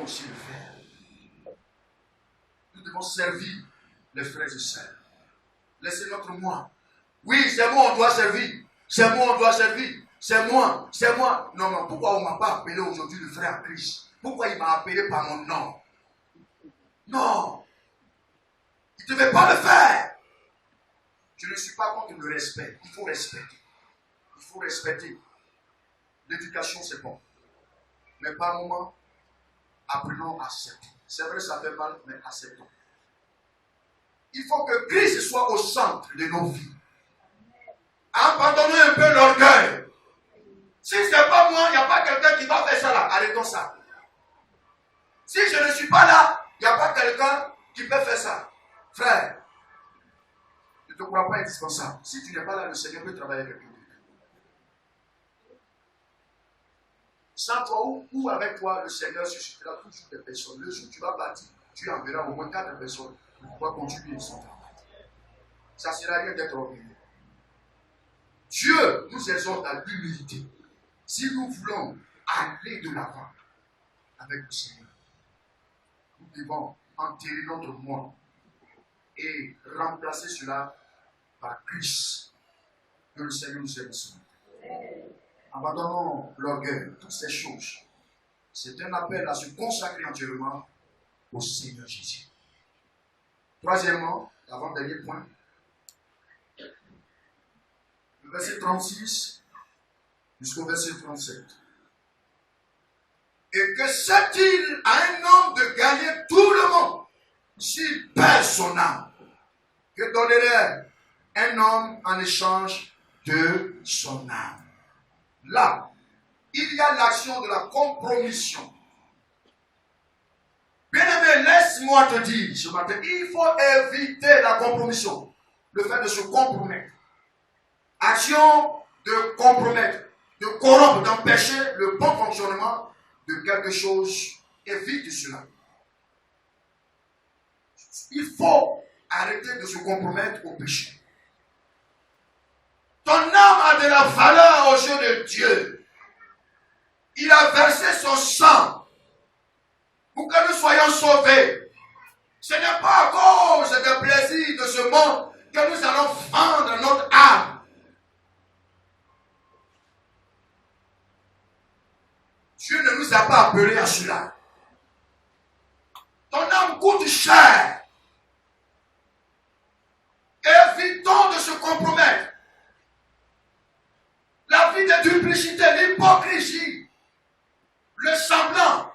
devons aussi le faire. Nous devons servir les frères et sœurs. Laissez notre moi. Oui, c'est moi, on doit servir. C'est moi, on doit servir. C'est moi, c'est moi. Non, non, pourquoi on ne m'a pas appelé aujourd'hui le frère Christ? Pourquoi il m'a appelé par mon nom? Non. Il ne devait pas le faire. Je ne suis pas contre le respect. Il faut respecter. Il faut respecter. L'éducation, c'est bon. Mais par moment, apprenons à accepter. C'est vrai, ça fait mal, mais acceptons. Il faut que Christ soit au centre de nos vies. Abandonnez un peu l'orgueil. Si ce n'est pas moi, il n'y a pas quelqu'un qui va faire ça là. Arrêtons ça. Si je ne suis pas là, il n'y a pas quelqu'un qui peut faire ça. Frère, ne te crois pas indispensable. Si tu n'es pas là, le Seigneur peut travailler avec toi. Sans toi ou avec toi, le Seigneur suscitera toujours des personnes. Le jour où tu vas partir, tu enverras au moins 4 personnes pour pouvoir continuer son travail. Ça ne sert à rien d'être orgueilleux. Dieu nous exhorte à l'humilité. Si nous voulons aller de l'avant avec le Seigneur, nous devons enterrer notre moi et remplacer cela par Christ. Que le Seigneur nous aide. Abandonnons l'orgueil, toutes ces choses. C'est un appel à se consacrer entièrement au Seigneur Jésus. Troisièmement, avant-dernier point, le verset 36 jusqu'au verset 37. Et que sert-il à un homme de gagner tout le monde s'il perd son âme? Que donnerait un homme en échange de son âme? Là, il y a l'action de la compromission. Bien-aimé, laisse-moi te dire ce matin, il faut éviter la compromission. Le fait de se compromettre. Action de compromettre, de corrompre, d'empêcher le bon fonctionnement de quelque chose. Évite cela. Il faut arrêter de se compromettre au péché. Ton âme a de la valeur aux yeux de Dieu. Il a versé son sang pour que nous soyons sauvés. Ce n'est pas à cause des plaisirs de ce monde que nous allons vendre notre âme. Dieu ne nous a pas appelés à cela. Ton âme coûte cher. Évitons de se compromettre. La vie de duplicité, l'hypocrisie, le semblant.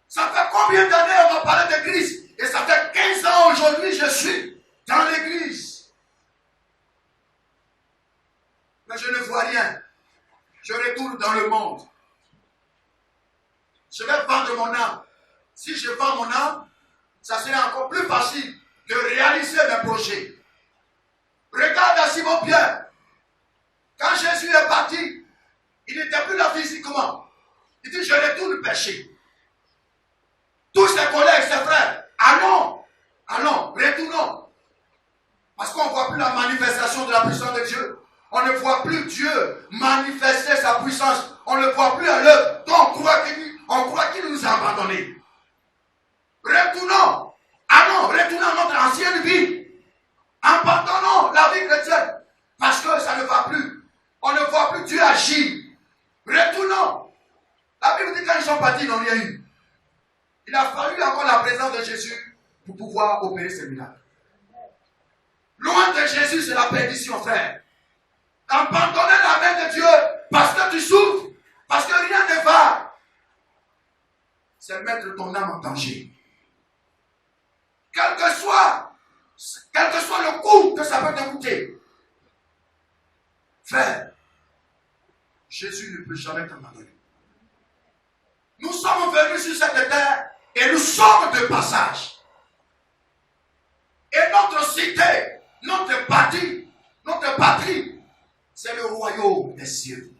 Ça fait combien d'années on va parler de Christ? Et ça fait 15 ans aujourd'hui, je suis dans l'église. Mais je ne vois rien. Je retourne dans le monde. Je vais vendre mon âme. Si je vends mon âme, ça serait encore plus facile de réaliser mes projets. Regarde à Simon-Pierre. Quand Jésus est parti, il n'était plus là physiquement. Il dit, je retourne pécher. Tous ses collègues, ses frères, allons, retournons. Parce qu'on ne voit plus la manifestation de la puissance de Dieu. On ne voit plus Dieu manifester sa puissance. On ne le voit plus à l'œuvre. Donc on croit qu'il nous a abandonnés. Retournons. Retournons à notre ancienne vie. Abandonnons la vie chrétienne. Parce que ça ne va plus. On ne voit plus Dieu agir. Retournons. La Bible dit quand ils sont partis, ils n'ont rien eu. Il a fallu encore la présence de Jésus pour pouvoir opérer ces miracles. Loin de Jésus, c'est la perdition, frère. Abandonner la main de Dieu parce que tu souffres, parce que rien ne va. C'est mettre ton âme en danger. Quel que soit le coût que ça peut te coûter. Frère, Jésus ne peut jamais t'abandonner. Nous sommes venus sur cette terre et nous sommes de passage. Et notre cité, notre patrie, c'est le royaume des cieux.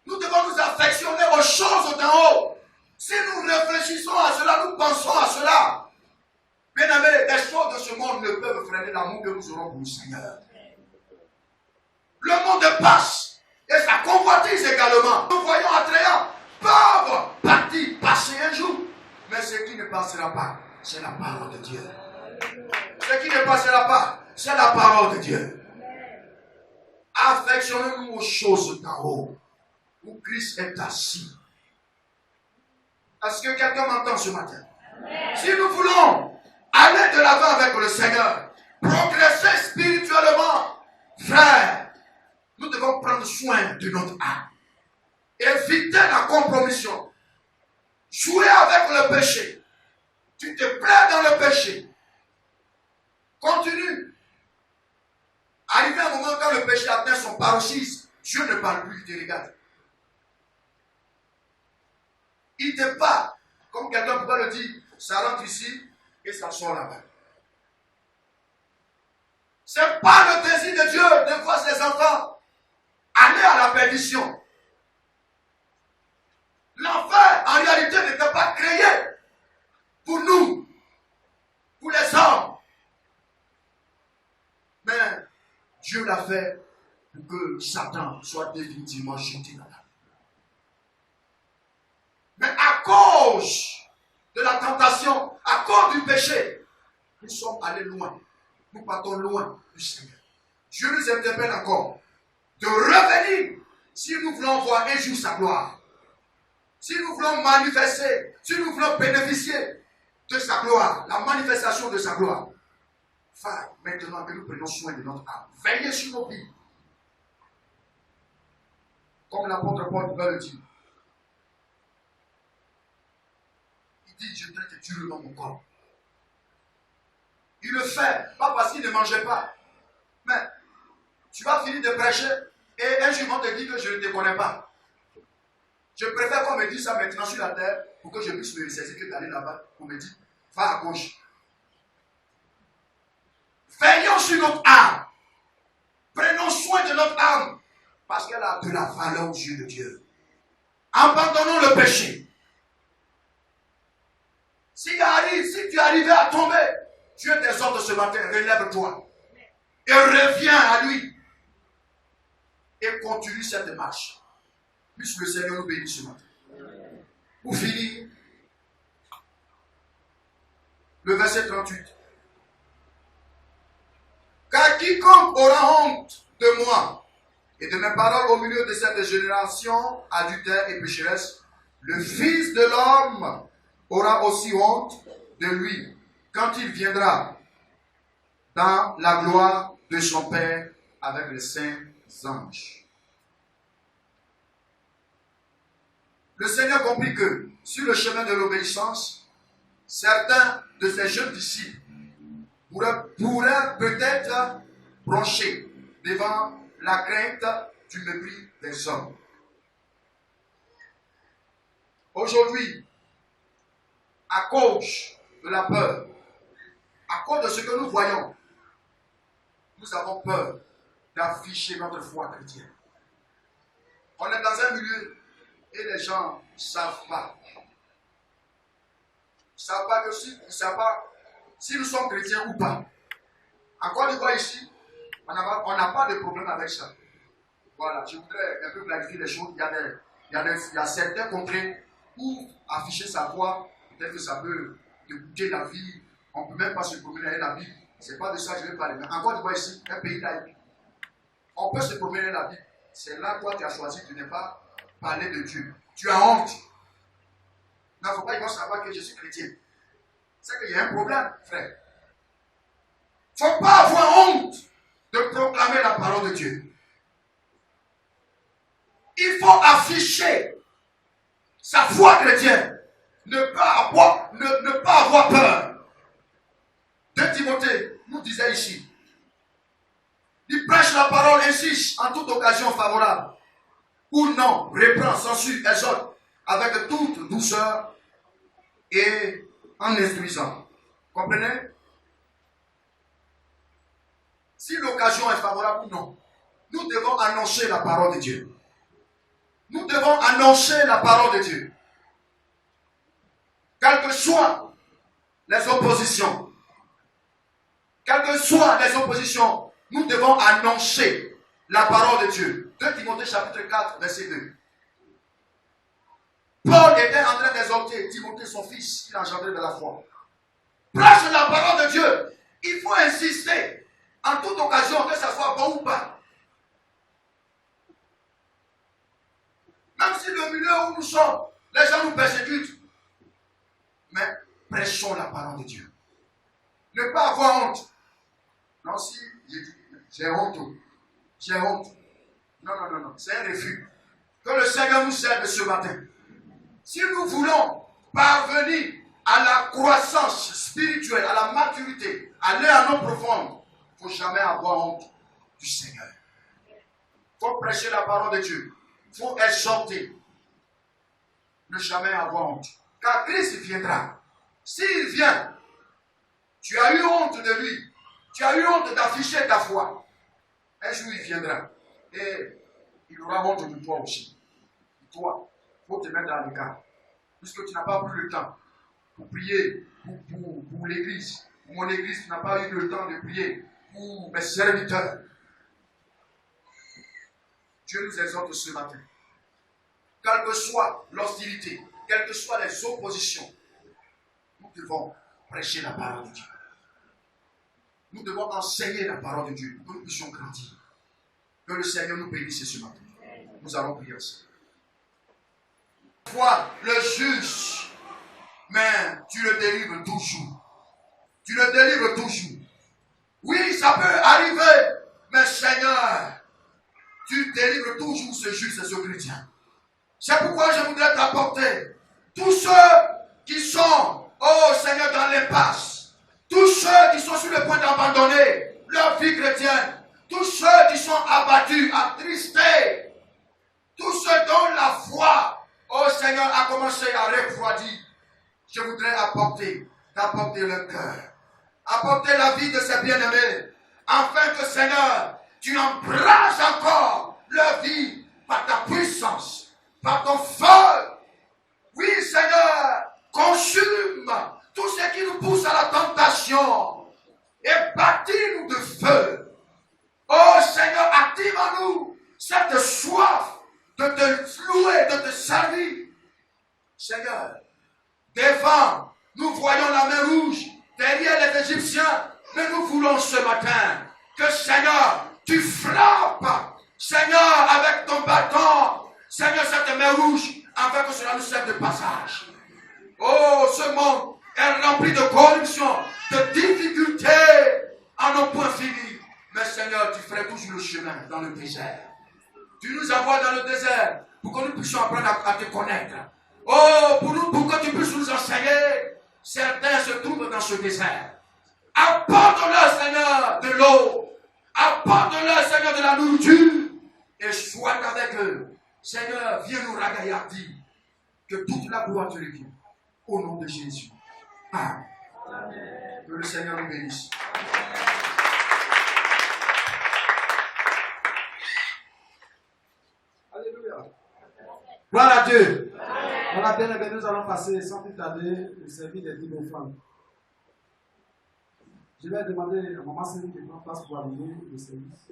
Nous devons nous affectionner aux choses d'en haut. Si nous réfléchissons à cela, nous pensons à cela. Bien aimé, les choses de ce monde ne peuvent freiner l'amour que nous aurons pour le Seigneur. Le monde passe et sa convoitise également. Nous voyons à passera pas, c'est la parole de Dieu. Ce qui ne passera pas, c'est la parole de Dieu. Affectionnez-nous aux choses d'en haut, où Christ est assis. Est-ce que quelqu'un m'entend ce matin? Si nous voulons aller de l'avant avec le Seigneur, progresser spirituellement, frère, nous devons prendre soin de notre âme. Éviter la compromission. Jouer avec le péché. Tu te plais dans le péché. Continue. Arrivé un moment quand le péché atteint son paroxysme, Dieu ne parle plus, il te regarde. Il te parle. Comme quelqu'un pourrait le dire, ça rentre ici et ça sort là-bas. Ce n'est pas le désir de Dieu de voir ses enfants aller à la perdition. L'enfer, en réalité, n'était pas créé pour nous, pour les hommes. Mais Dieu l'a fait pour que Satan soit définitivement jeté là-bas. Mais à cause de la tentation, à cause du péché, nous sommes allés loin. Nous partons loin du Seigneur. Dieu nous interpelle encore de revenir si nous voulons voir un jour sa gloire. Si nous voulons manifester, si nous voulons bénéficier de sa gloire, la manifestation de sa gloire. Frère, maintenant que nous prenons soin de notre âme, veillez sur nos vies. Comme l'apôtre Paul va le dire. Il dit, je traite durement mon corps. Il le fait, pas parce qu'il ne mangeait pas. Mais tu vas finir de prêcher et un jour on te dit que je ne te connais pas. Je préfère qu'on me dise ça maintenant sur la terre pour que je puisse me ressaisir que d'aller là-bas pour me dire, va à gauche. Veillons sur notre âme. Prenons soin de notre âme parce qu'elle a de la valeur aux yeux de Dieu. Abandonnons le péché. Si tu arrives à tomber, Dieu t'exhorte ce matin, relève-toi et reviens à lui et continue cette marche. Puisse le Seigneur nous bénisse ce matin. Pour finir, le verset 38. Car quiconque aura honte de moi et de mes paroles au milieu de cette génération adultère et pécheresse, le Fils de l'homme aura aussi honte de lui quand il viendra dans la gloire de son Père avec les saints anges. Le Seigneur comprit que sur le chemin de l'obéissance, certains de ses jeunes disciples pourraient peut-être broncher devant la crainte du mépris des hommes. Aujourd'hui, à cause de la peur, à cause de ce que nous voyons, nous avons peur d'afficher notre foi chrétienne. On est dans un milieu et les gens ne savent pas. Ils ne savent pas que si nous sommes chrétiens ou pas. En Côte d'Ivoire ici, on n'a pas de problème avec ça. Voilà, je voudrais un peu clarifier les choses. Il y a certains contrées où afficher sa foi, peut-être que ça peut te coûter la vie. On ne peut même pas se promener avec la Bible. Ce n'est pas de ça que je vais parler. Mais en Côte d'Ivoire ici, un pays laïque, on peut se promener avec la Bible. C'est là toi tu as choisi, tu n'es pas parler de Dieu. Tu as honte. Il ne faut pas savoir que je suis chrétien. C'est qu'il y a un problème, frère. Il ne faut pas avoir honte de proclamer la parole de Dieu. Il faut afficher sa foi chrétienne. Ne pas avoir peur. 2 Timothée nous disait ici. Il prêche la parole, insiste en toute occasion favorable. Ou non, reprend, censure, exhorte avec toute douceur et en instruisant. Comprenez? Si l'occasion est favorable ou non, nous devons annoncer la parole de Dieu. Nous devons annoncer la parole de Dieu. Quelles que soient les oppositions, nous devons annoncer la parole de Dieu. 2 Timothée chapitre 4, verset 2. Paul était en train exhorter Timothée, son fils, il a engendré de la foi. Prêche la parole de Dieu. Il faut insister en toute occasion, que ça soit bon ou pas. Même si le milieu où nous sommes, les gens nous persécutent. Mais prêchons la parole de Dieu. Ne pas avoir honte. Non, si j'ai honte. J'ai honte. Non, c'est un refus. Que le Seigneur nous aide ce matin. Si nous voulons parvenir à la croissance spirituelle, à la maturité, aller à nos profondes, il ne faut jamais avoir honte du Seigneur. Il faut prêcher la parole de Dieu. Il faut exhorter. Ne jamais avoir honte. Car Christ viendra. S'il vient, tu as eu honte de lui. Tu as eu honte d'afficher ta foi. Un jour, il viendra. Et il aura honte de toi aussi. Toi, il faut te mettre dans l'écart. Puisque tu n'as pas pris le temps pour prier pour l'église. Pour mon église, tu n'as pas eu le temps de prier pour mes serviteurs. Dieu nous exhorte ce matin. Quelle que soit l'hostilité, quelles que soient les oppositions, nous devons prêcher la parole de Dieu. Nous devons enseigner la parole de Dieu pour que nous puissions grandir. Que le Seigneur nous bénisse ce matin. Nous allons prier ensemble. Toi, le juge, mais tu le délivres toujours. Tu le délivres toujours. Oui, ça peut arriver, mais Seigneur, tu délivres toujours ce juge et ce chrétien. C'est pourquoi je voudrais t'apporter tous ceux qui sont, oh Seigneur, dans l'impasse, tous ceux qui sont sur le point d'abandonner leur vie chrétienne, tous ceux qui sont abattus, attristés, tous ceux dont la foi, oh Seigneur, a commencé à refroidir. Je voudrais t'apporter le cœur, apporter la vie de ces bien-aimés, afin que Seigneur, tu embrases encore leur vie par ta puissance, par ton feu. Oui, Seigneur, consume tout ce qui nous pousse à la tentation et bâtis-nous de feu. Oh Seigneur, active en nous cette soif de te louer, de te servir. Seigneur, devant, nous voyons la mer rouge, derrière les Égyptiens, mais nous voulons ce matin que Seigneur, tu frappes, Seigneur, avec ton bâton, Seigneur, cette mer rouge, afin que cela nous serve de passage. Oh, ce monde est rempli de corruption, de difficultés, à nos points finis. Mais Seigneur, tu ferais toujours le chemin dans le désert. Tu nous envoies dans le désert pour que nous puissions apprendre à te connaître. Oh, pour que tu puisses nous enseigner. Certains se trouvent dans ce désert. Apporte-leur, Seigneur, de l'eau. Apporte-leur, Seigneur, de la nourriture. Et sois avec eux. Seigneur, viens nous ragaillardir. Que toute la gloire te revienne. Au nom de Jésus. Amen. Que le Seigneur nous bénisse. Alléluia. Gloire à Dieu. Voilà, bien aimé, nous allons passer sans plus tarder le service des dîmes offrandes. Je vais demander à Maman Céline de prendre place pour animer le service.